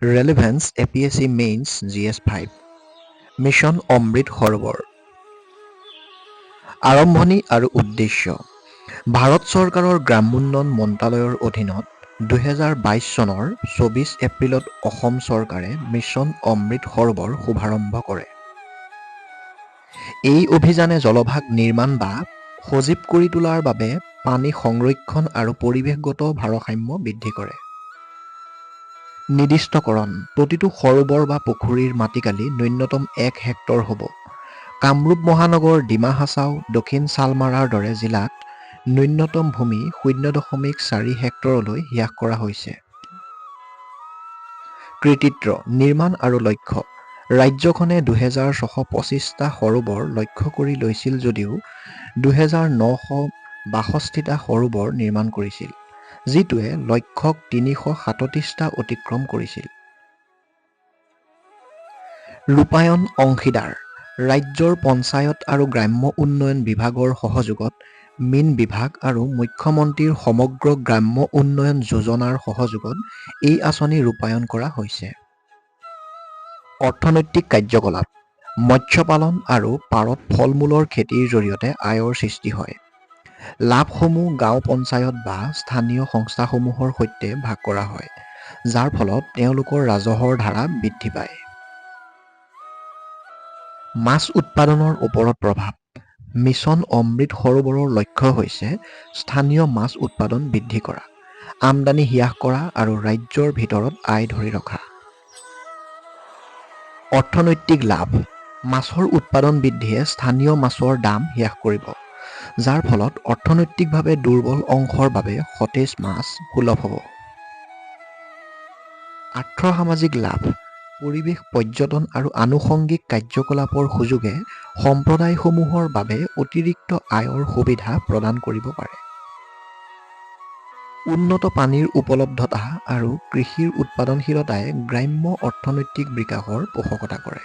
ৰেলেভেন্স APSC mains GS5 mission Amrit Sarovar আৰম্ভণি আৰু উদ্দেশ্য ভাৰত চৰকাৰৰ গ্ৰামোন্নয়ন মন্ত্ৰালয়ৰ অধীনত 2022 চনৰ 24 এপ্ৰিলত অসম চৰকাৰে মিছন অমৃত সৰোবৰ শুভাৰম্ভ কৰে। এই অভিযানে জলভাগ নিৰ্মাণ বা সজীৱ কৰি তোলাৰ বাবে পানী সংৰক্ষণ আৰু পৰিৱেশগত ভাৰসাম্য বৃদ্ধি কৰে। নিৰ্দিষ্টকৰণ প্ৰতিটো সৰোবৰ বা পুখুৰীৰ মাটিকালি ন্যূনতম 1 হেক্টৰ হ'ব। কামৰূপ মহানগৰ, ডিমা হাছাও, দক্ষিণ শালমাৰাৰ দৰে জিলাত ন্যূনতম ভূমি 0.4 হেক্টৰলৈ হ্ৰাস কৰা হৈছে। কৃতিত্ব, নিৰ্মাণ আৰু লক্ষ্য ৰাজ্যখনে 2625টা সৰোবৰ লক্ষ্য কৰি লৈছিল যদিও 2962টা সৰোবৰ নিৰ্মাণ কৰিছিল, যিটোৱে লক্ষ্যক 337টা অতিক্ৰম কৰিছিল। ৰূপায়ণ অংশীদাৰ ৰাজ্যৰ পঞ্চায়ত আৰু গ্ৰাম্য উন্নয়ন বিভাগৰ সহযোগত মীন বিভাগ আৰু মুখ্যমন্ত্ৰীৰ সমগ্ৰ গ্ৰাম্য উন্নয়ন যোজনাৰ সহযোগত এই আঁচনি ৰূপায়ণ কৰা হৈছে। অৰ্থনৈতিক কাৰ্যকলাপ মৎস্য পালন আৰু পাৰত ফল-মূলৰ খেতিৰ জৰিয়তে আয়ৰ সৃষ্টি হয়। লাভসমূহ গাঁও পঞ্চায়ত বা স্থানীয় সংস্থাসমূহৰ সৈতে ভাগ কৰা হয়, যাৰ ফলত তেওঁলোকৰ ৰাজহৰ ধাৰা বৃদ্ধি পায়। মাছ উৎপাদনৰ ওপৰত প্ৰভাৱ মিছন অমৃত সৰোবৰৰ লক্ষ্য হৈছে স্থানীয় মাছ উৎপাদন বৃদ্ধি কৰা, আমদানি হ্ৰাস কৰা আৰু ৰাজ্যৰ ভিতৰত আয় ধৰি ৰখা। অৰ্থনৈতিক লাভ মাছৰ উৎপাদন বৃদ্ধিয়ে স্থানীয় মাছৰ দাম হ্ৰাস কৰিব, যাৰ ফলত অৰ্থনৈতিকভাৱে দুৰ্বল অংশৰ বাবে সতেজ মাছ সুলভ হ'ব। আৰ্থ-সামাজিক লাভ পৰিৱেশ, পৰ্যটন আৰু আনুষংগিক কাৰ্যকলাপৰ সুযোগে সম্প্ৰদায়সমূহৰ বাবে অতিৰিক্ত আয়ৰ সুবিধা প্ৰদান কৰিব পাৰে। উন্নত পানীৰ উপলব্ধতা আৰু কৃষিৰ উৎপাদনশীলতাই গ্ৰাম্য অৰ্থনৈতিক বিকাশৰ পোষকতা কৰে।